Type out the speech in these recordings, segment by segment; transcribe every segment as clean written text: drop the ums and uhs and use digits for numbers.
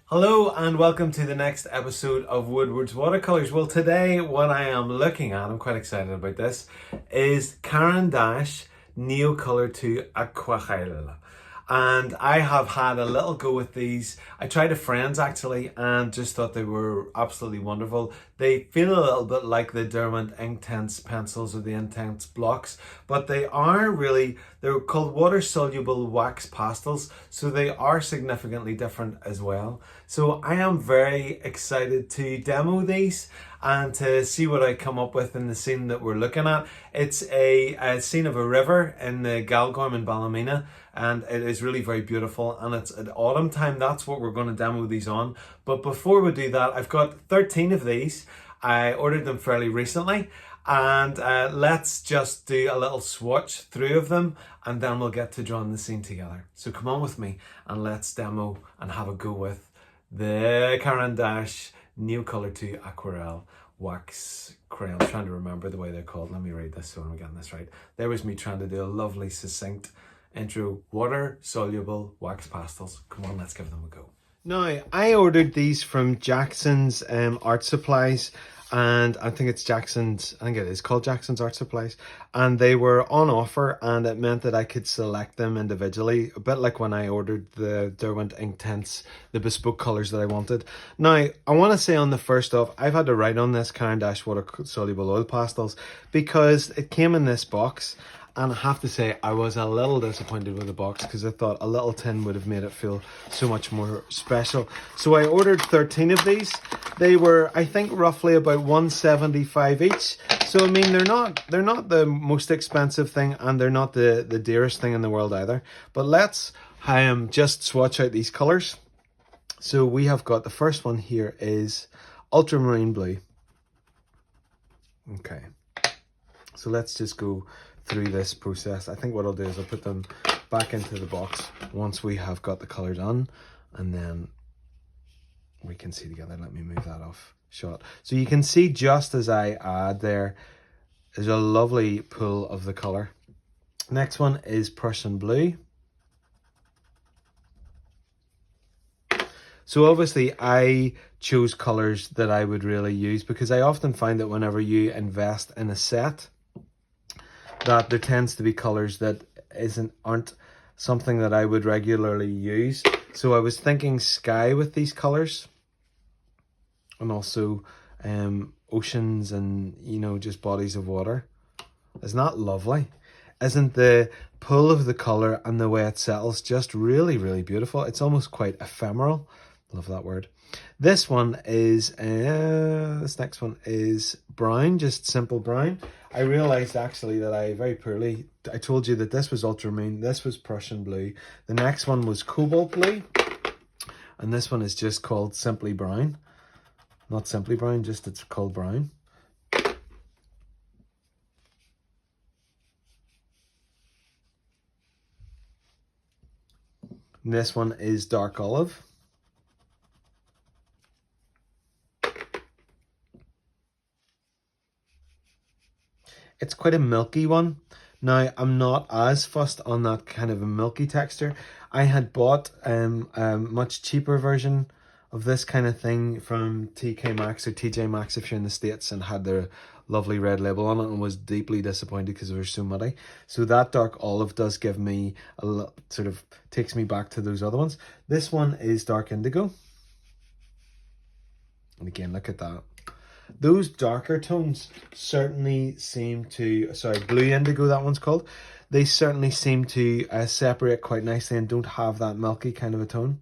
Hello and welcome to the next episode of Woodward's Watercolours. Well, today what I am looking at, I'm quite excited about this, is Caran Neocolour to Aquarelle. And I have had a little go with these. I tried a friend's actually and just thought they were absolutely wonderful. They feel a little bit like the Derwent Inktense pencils or the Intense blocks, but they're called water soluble wax pastels, so they are significantly different as well. So I am very excited to demo these and to see what I come up with in the scene that we're looking at. It's a scene of a river in the Galgorm in Ballymena, and it is really very beautiful, and it's at autumn time. That's what we're going to demo these on. But before we do that, I've got 13 of these. I ordered them fairly recently, and let's just do a little swatch through of them, and then we'll get to drawing the scene together. So come on with me and let's demo and have a go with the Caran Neocolour to Aquarelle wax crayon. I'm trying to remember the way they're called. Let me read this so I'm getting this right. There was me trying to do a lovely succinct intro. Water soluble wax pastels. Come on, let's give them a go. Now, I ordered these from Jackson's Art Supplies, and I think it is called Jackson's Art Supplies, and they were on offer, and it meant that I could select them individually, a bit like when I ordered the Derwent Inktense, the bespoke colours that I wanted. Now, I want to say on the first off, I've had to write on this Caran water soluble oil pastels because it came in this box. And I have to say, I was a little disappointed with the box because I thought a little tin would have made it feel so much more special. So I ordered 13 of these. They were, I think, roughly about $1.75 each. So I mean, they're not the most expensive thing, and they're not the dearest thing in the world either. But let's just swatch out these colors. So we have got the first one here is ultramarine blue. Okay. So let's just go through this process. I think what I'll do is I'll put them back into the box once we have got the colour done, and then we can see together. Let me move that off shot. So you can see just as I add there's a lovely pool of the colour. Next one is Prussian blue. So obviously I chose colours that I would really use because I often find that whenever you invest in a set, that there tends to be colours that aren't something that I would regularly use. So I was thinking sky with these colours, and also oceans and, you know, just bodies of water. Isn't that lovely? Isn't the pull of the colour and the way it settles just really, really beautiful? It's almost quite ephemeral. Love that word. This one is, this next one is brown, just simple brown. I realised actually that I told you that this was ultramarine, this was Prussian blue. The next one was cobalt blue. And this one is just called simply brown. Not simply brown, just it's called brown. And this one is dark olive. It's quite a milky one. Now, I'm not as fussed on that kind of a milky texture. I had bought a much cheaper version of this kind of thing from TK Maxx or TJ Maxx if you're in the States, and had their lovely red label on it, and was deeply disappointed because they were so muddy. So that dark olive does give me a little, sort of takes me back to those other ones. This one is dark indigo. And again, look at that. Those darker tones certainly seem to, blue indigo, that one's called. They certainly seem to separate quite nicely and don't have that milky kind of a tone.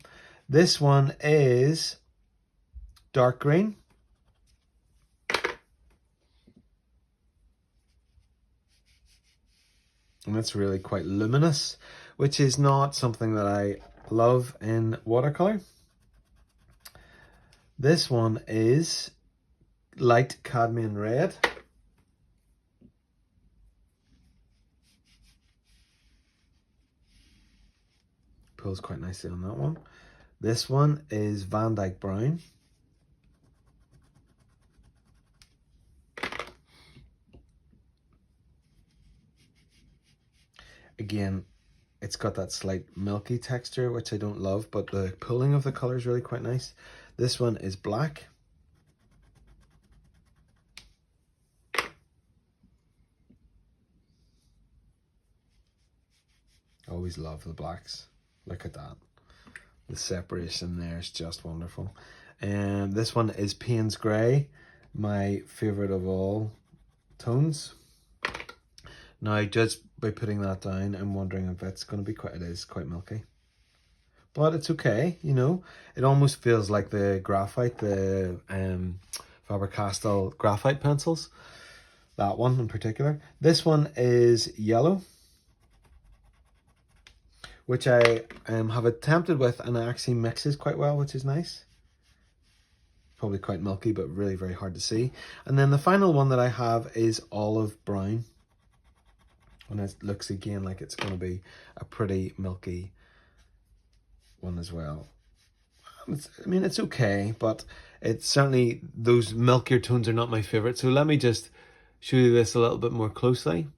This one is dark green. And that's really quite luminous, which is not something that I love in watercolour. This one is light cadmium red. Pulls quite nicely on that one. This one is Van Dyke brown. Again, it's got that slight milky texture, which I don't love, but the pulling of the color is really quite nice. This one is black. Always love the blacks. Look at that. The separation there is just wonderful. And this one is Payne's Grey, my favorite of all tones. Now, just by putting that down, I'm wondering if it's going to be quite, it is quite milky. But it's okay, you know. It almost feels like the graphite, the Faber-Castell graphite pencils. That one in particular. This one is yellow, which I have attempted with, and it actually mixes quite well, which is nice. Probably quite milky, but really very hard to see. And then the final one that I have is olive brown. And it looks again like it's going to be a pretty milky one as well. I mean, it's okay, but it's certainly, those milkier tones are not my favorite. So let me just show you this a little bit more closely.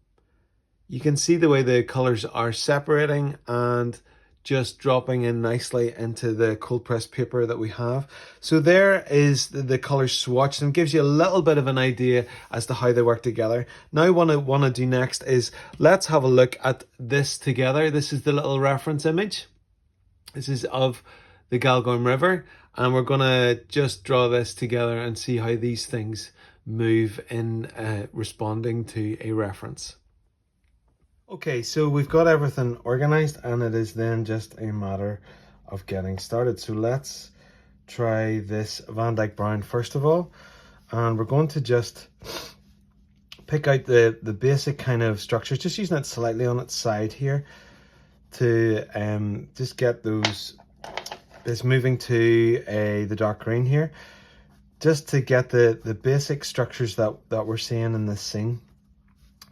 You can see the way the colors are separating and just dropping in nicely into the cold pressed paper that we have. So there is the colors swatched, and gives you a little bit of an idea as to how they work together. Now what I want to do next is let's have a look at this together. This is the little reference image. This is of the Galgoyne River, and we're going to just draw this together and see how these things move in responding to a reference. Okay, so we've got everything organized, and it is then just a matter of getting started. So let's try this Van Dyke Brown first of all, and we're going to just pick out the basic kind of structures, just using it slightly on its side here to just get those, this moving to the dark green here, just to get the basic structures that we're seeing in this scene.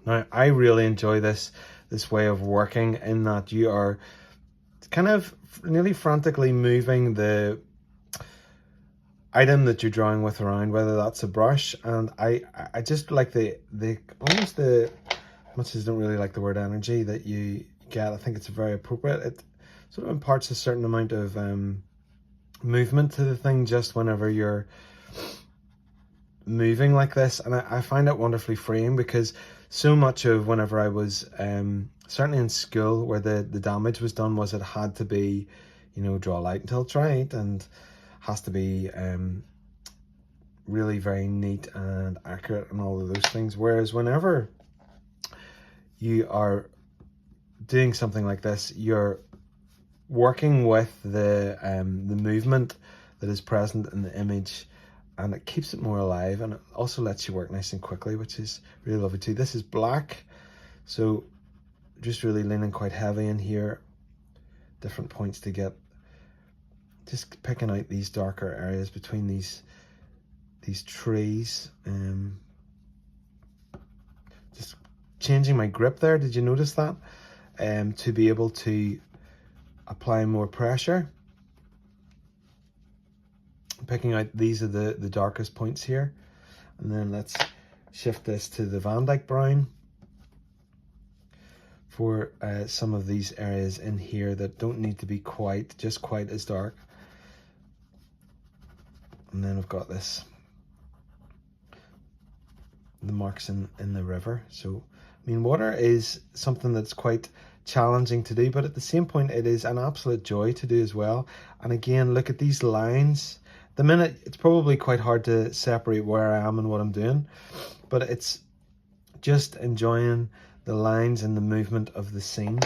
Now, I really enjoy this way of working, in that you are kind of nearly frantically moving the item that you're drawing with around, whether that's a brush. And I just like the almost the, much as I don't really like the word energy that you get, I think it's very appropriate. It sort of imparts a certain amount of movement to the thing just whenever you're moving like this, and I find it wonderfully freeing, because so much of whenever I was certainly in school, where the damage was done, was it had to be, you know, draw light until it's right, and has to be really very neat and accurate and all of those things. Whereas whenever you are doing something like this, you're working with the movement that is present in the image, and it keeps it more alive, and it also lets you work nice and quickly, which is really lovely too. This is black, so just really leaning quite heavy in here, different points to get, just picking out these darker areas between these trees. Just changing my grip there, did you notice that? To be able to apply more pressure. Picking out, these are the darkest points here. And then let's shift this to the Van Dyke Brown for some of these areas in here that don't need to be just quite as dark. And then I've got this, the marks in the river. So, I mean, water is something that's quite challenging to do, but at the same point it is an absolute joy to do as well. And again, look at these lines. The minute, it's probably quite hard to separate where I am and what I'm doing, but it's just enjoying the lines and the movement of the scene.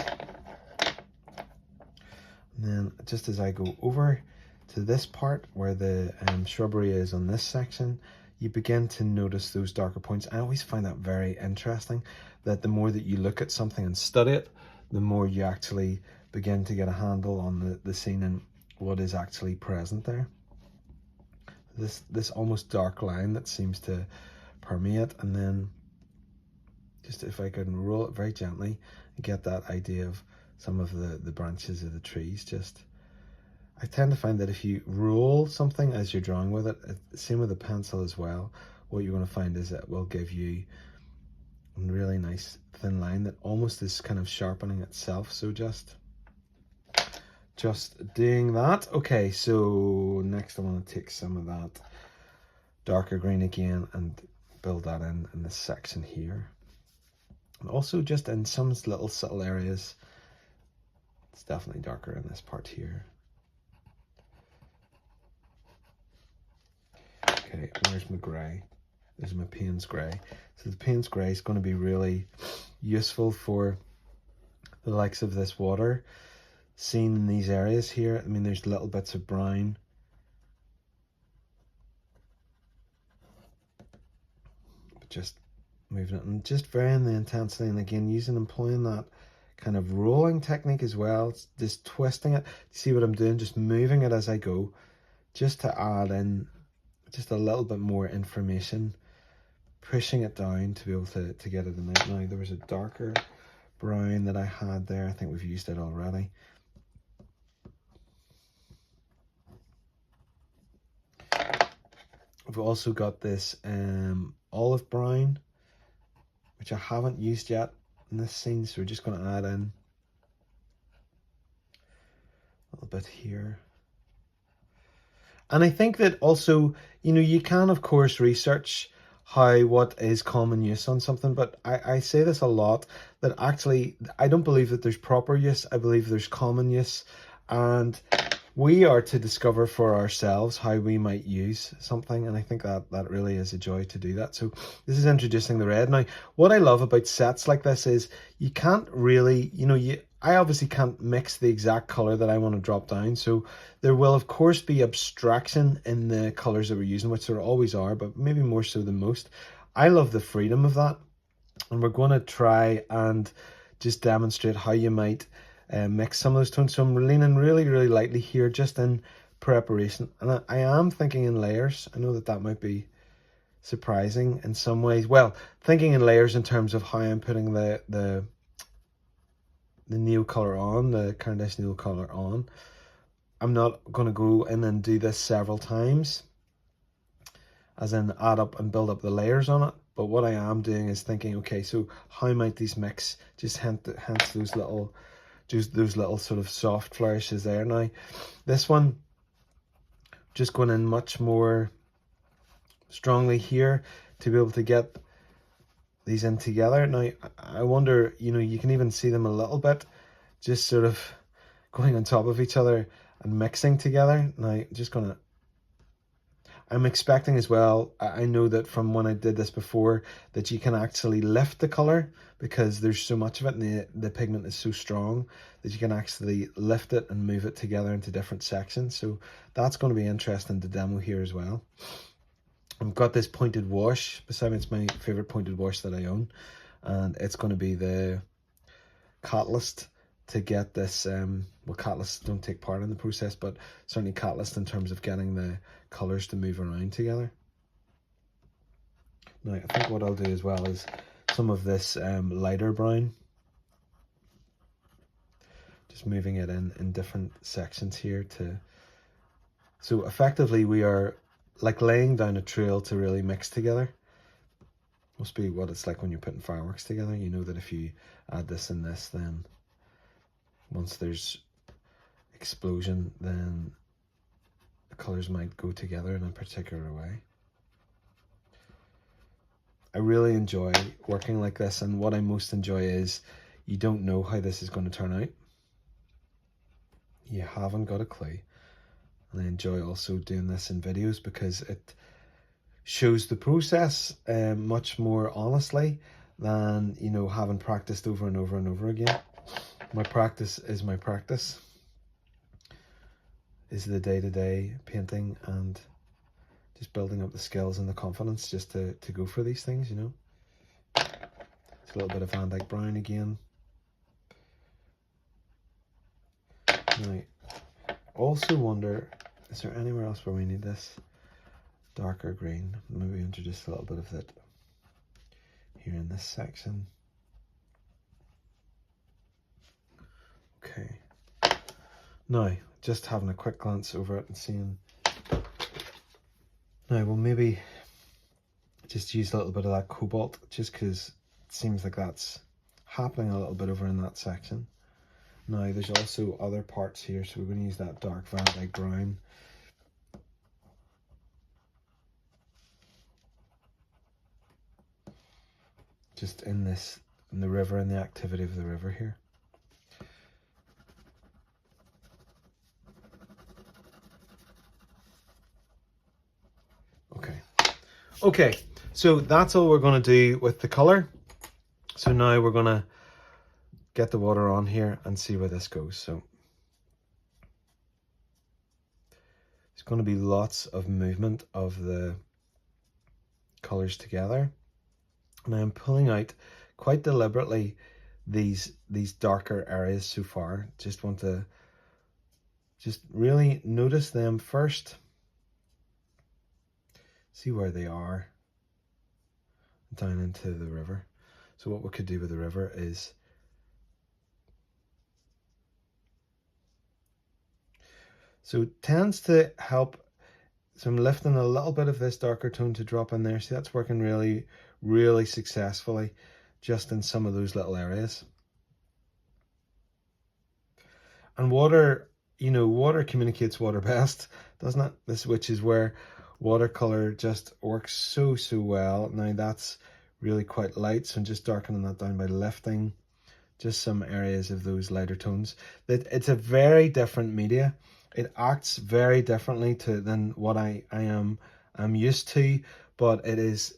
And then just as I go over to this part where the shrubbery is on this section, you begin to notice those darker points. I always find that very interesting, that the more that you look at something and study it, the more you actually begin to get a handle on the scene and what is actually present there. This almost dark line that seems to permeate, and then just if I can roll it very gently and get that idea of some of the branches of the trees. Just, I tend to find that if you roll something as you're drawing with it, same with the pencil as well, what you're going to find is it will give you a really nice thin line that almost is kind of sharpening itself. So just just doing that. Okay, so next I want to take some of that darker green again and build that in this section here. And also just in some little subtle areas, it's definitely darker in this part here. Okay, where's my grey? There's my Payne's grey. So the Payne's grey is going to be really useful for the likes of this water seen in these areas here. I mean, there's little bits of brown. But just moving it and just varying the intensity, and again employing that kind of rolling technique as well. It's just twisting it. See what I'm doing? Just moving it as I go, just to add in just a little bit more information, pushing it down to be able to get it in there. Now there was a darker brown that I had there. I think we've used it already. We've also got this olive brown, which I haven't used yet in this scene, so we're just going to add in a little bit here. And I think that also, you know, you can of course research what is common use on something, but I say this a lot, that actually I don't believe that there's proper use. I believe there's common use, and we are to discover for ourselves how we might use something, and I think that really is a joy to do that. So this is introducing the red. Now, what I love about sets like this is you can't really, you know, I obviously can't mix the exact colour that I want to drop down, so there will of course be abstraction in the colours that we're using, which there always are, but maybe more so than most. I love the freedom of that, and we're going to try and just demonstrate how you might mix some of those tones. So I'm leaning really lightly here, just in preparation, and I am thinking in layers. I know that might be surprising in some ways. Well, thinking in layers in terms of how I'm putting the Neocolour on, the Caran Neocolour on. I'm not going to go in and do this several times, as in add up and build up the layers on it. But what I am doing is thinking, okay, so how might these mix? Just hence those little sort of soft flourishes there. Now, this one, just going in much more strongly here to be able to get these in together. Now, I wonder, you know, you can even see them a little bit, just sort of going on top of each other and mixing together. Now, I'm expecting as well, I know that from when I did this before, that you can actually lift the colour, because there's so much of it and the pigment is so strong that you can actually lift it and move it together into different sections. So that's going to be interesting to demo here as well. I've got this pointed wash beside me. It's my favourite pointed wash that I own, and it's going to be the catalyst to get this, well, catalysts don't take part in the process, but certainly catalyst in terms of getting the colours to move around together. Now, I think what I'll do as well is some of this lighter brown, just moving it in different sections here so effectively we are like laying down a trail to really mix together. Must be what it's like when you're putting fireworks together. You know that if you add this and this, then once there's explosion, then the colours might go together in a particular way. I really enjoy working like this, and what I most enjoy is you don't know how this is going to turn out. You haven't got a clue. And I enjoy also doing this in videos because it shows the process much more honestly than, you know, having practiced over and over and over again. My practice is my practice, is the day-to-day painting and just building up the skills and the confidence just to go for these things, you know. It's a little bit of Van Dyke brown again. Now, also wonder, is there anywhere else where we need this darker green? Maybe introduce a little bit of it here in this section. Okay. Now, just having a quick glance over it and seeing. Now, we'll maybe just use a little bit of that cobalt, just because it seems like that's happening a little bit over in that section. Now there's also other parts here, so we're going to use that dark violet brown. Just in the river, and the activity of the river here. Okay, so that's all we're going to do with the colour. So now we're going to get the water on here and see where this goes. So there's going to be lots of movement of the colours together. And I'm pulling out quite deliberately these darker areas so far. Just want to really notice them first. See where they are down into the river. So what we could do with the river is so it tends to help. So I'm lifting a little bit of this darker tone to drop in there. See, that's working really, really successfully just in some of those little areas. And water, you know, water communicates water best, doesn't it? This, which is where watercolor just works so well. Now that's really quite light, so I'm just darkening that down by lifting just some areas of those lighter tones. It's a very different media. It acts very differently than what I'm used to, but it is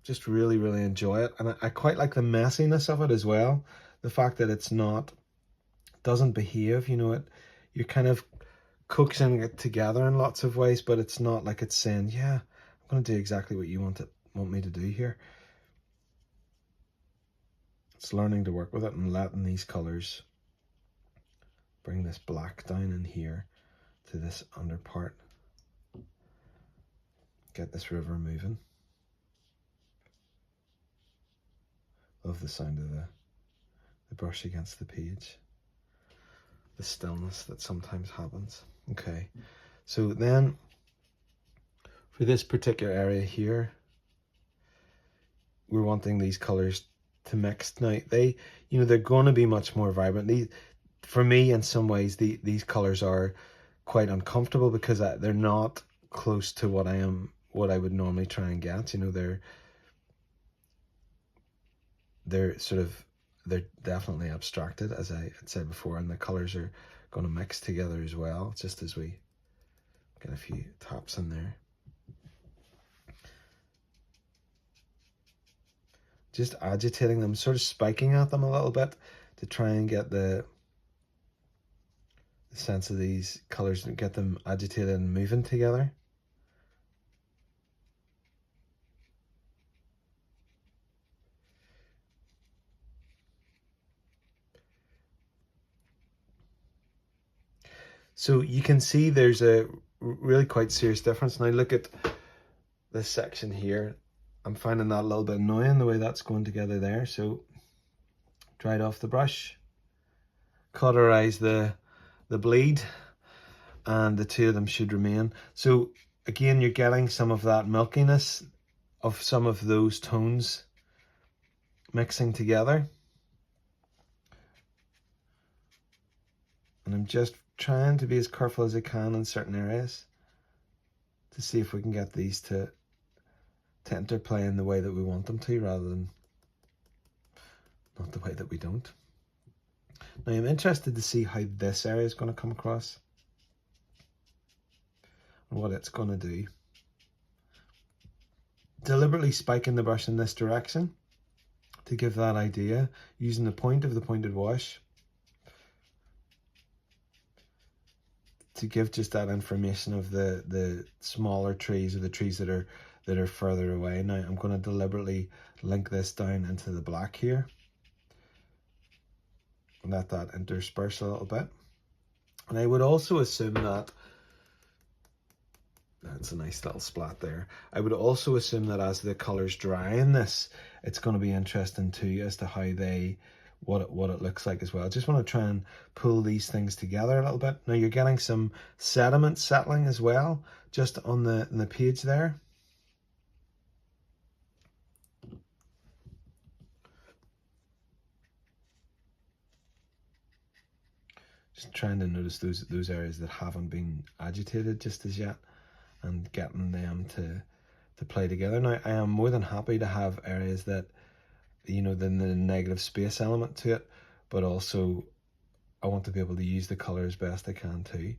just really enjoy it. And I quite like the messiness of it as well. The fact that it's not, doesn't behave, you know, you're kind of coaxing it together in lots of ways, but it's not like it's saying, yeah, I'm going to do exactly what you want me to do here. It's learning to work with it and letting these colors bring this black down in here to this under part. Get this river moving. Love the sound of the brush against the page. The stillness that sometimes happens. Okay, so then for this particular area here, we're wanting these colors to mix. Now they're going to be much more vibrant. For me, in some ways, these colors are quite uncomfortable because they're not close to what I would normally try and get. You know, they're definitely abstracted, as I had said before, and the colors are going to mix together as well, just as we get a few taps in there. Just agitating them, sort of spiking at them a little bit to try and get the sense of these colors and get them agitated and moving together. So you can see there's a really quite serious difference. Now look at this section here. I'm finding that a little bit annoying, the way that's going together there. So dried off the brush, cauterize the bleed, and the two of them should remain. So again, you're getting some of that milkiness of some of those tones mixing together. And I'm just trying to be as careful as I can in certain areas to see if we can get these to interplay in the way that we want them to, rather than not the way that we don't. Now I'm interested to see how this area is going to come across and what it's going to do. Deliberately spiking the brush in this direction to give that idea, using the point of the pointed wash to give just that information of the smaller trees, or the trees that are further away. Now I'm going to deliberately link this down into the black here and let that intersperse a little bit. And I would also assume that that's a nice little splat there. I would also assume that as the colors dry in this, it's going to be interesting too as to how what it looks like as well. I just want to try and pull these things together a little bit. Now you're getting some sediment settling as well, just on the page there. Just trying to notice those areas that haven't been agitated just as yet, and getting them to play together. Now, I am more than happy to have areas that, you know, then the negative space element to it, but also I want to be able to use the colour as best I can too.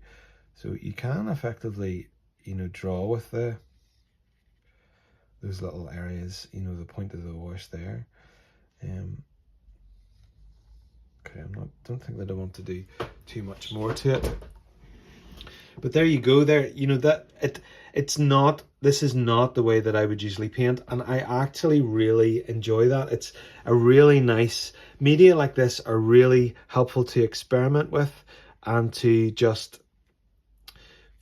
So you can effectively, you know, draw with those little areas, you know, the point of the wash there. Okay, don't think that I want to do too much more to it. But there you go there, you know, this is not the way that I would usually paint, and I actually really enjoy that. It's a really nice, media like this are really helpful to experiment with and to just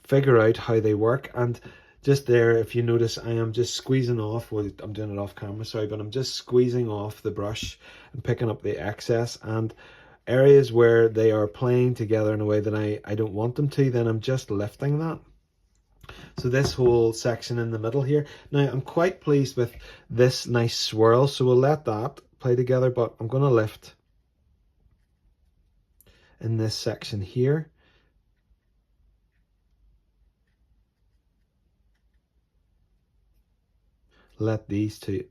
figure out how they work. And just there, if you notice, I am just squeezing off, well, I'm doing it off camera, sorry, but I'm just squeezing off the brush and picking up the excess, and areas where they are playing together in a way that I don't want them to, then I'm just lifting that. So this whole section in the middle here, now I'm quite pleased with this nice swirl, so we'll let that play together, but I'm going to lift in this section here. Let these two,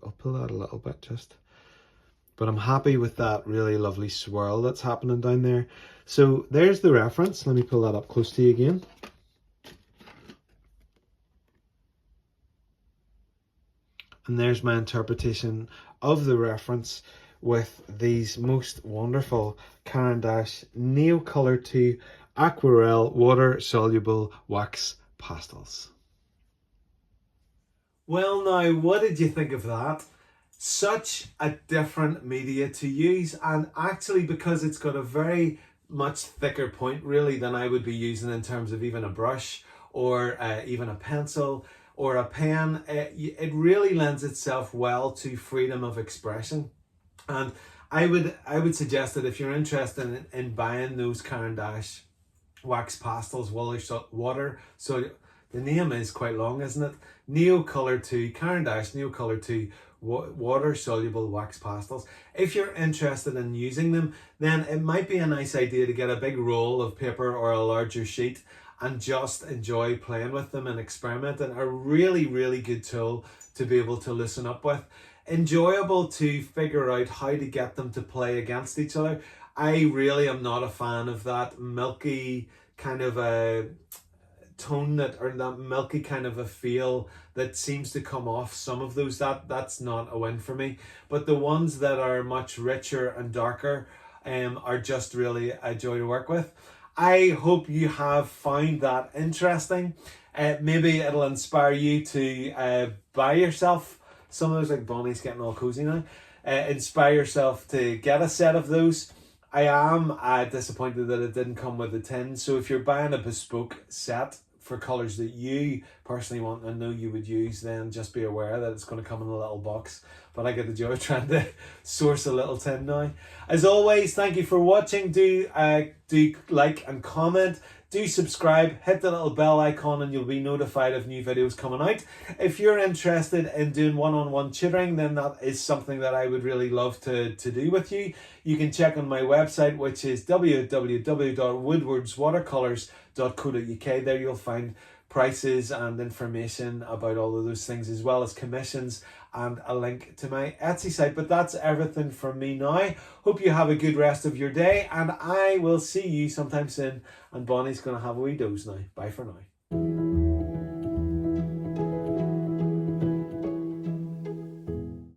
I'll pull that a little bit just. But I'm happy with that really lovely swirl that's happening down there. So there's the reference. Let me pull that up close to you again. And there's my interpretation of the reference with these most wonderful Caran d'Ache Neocolour 2 Aquarelle Water Soluble Wax Pastels. Well now, what did you think of that? Such a different media to use, and actually because it's got a very much thicker point really than I would be using in terms of even a brush or even a pencil or a pen, it really lends itself well to freedom of expression. And I would suggest that if you're interested in buying those Caran d'Ache wax pastels, water, so the name is quite long, isn't it? Neocolour 2, Caran d'Ache Neocolour 2 water soluble wax pastels. If you're interested in using them, then it might be a nice idea to get a big roll of paper or a larger sheet and just enjoy playing with them and experimenting. A really, really good tool to be able to loosen up with. Enjoyable to figure out how to get them to play against each other. I really am not a fan of that milky kind of a tone or that milky kind of a feel that seems to come off some of those. That's not a win for me. But the ones that are much richer and darker are just really a joy to work with. I hope you have found that interesting. Maybe it'll inspire you to buy yourself some of those, like Bonnie's getting all cozy now. Inspire yourself to get a set of those. I am disappointed that it didn't come with a tin. So if you're buying a bespoke set for colours that you personally want and know you would use, then just be aware that it's going to come in a little box. But I get the joy of trying to source a little tin now. As always, thank you for watching. Do like and comment. Do subscribe, hit the little bell icon and you'll be notified of new videos coming out. If you're interested in doing one-on-one tutoring, then that is something that I would really love to do with you. You can check on my website, which is www.woodwardswatercolours.co.uk. There you'll find prices and information about all of those things, as well as commissions and a link to my Etsy site. But that's everything from me now. Hope you have a good rest of your day, and I will see you sometime soon. And Bonnie's going to have a wee doze now. Bye for now.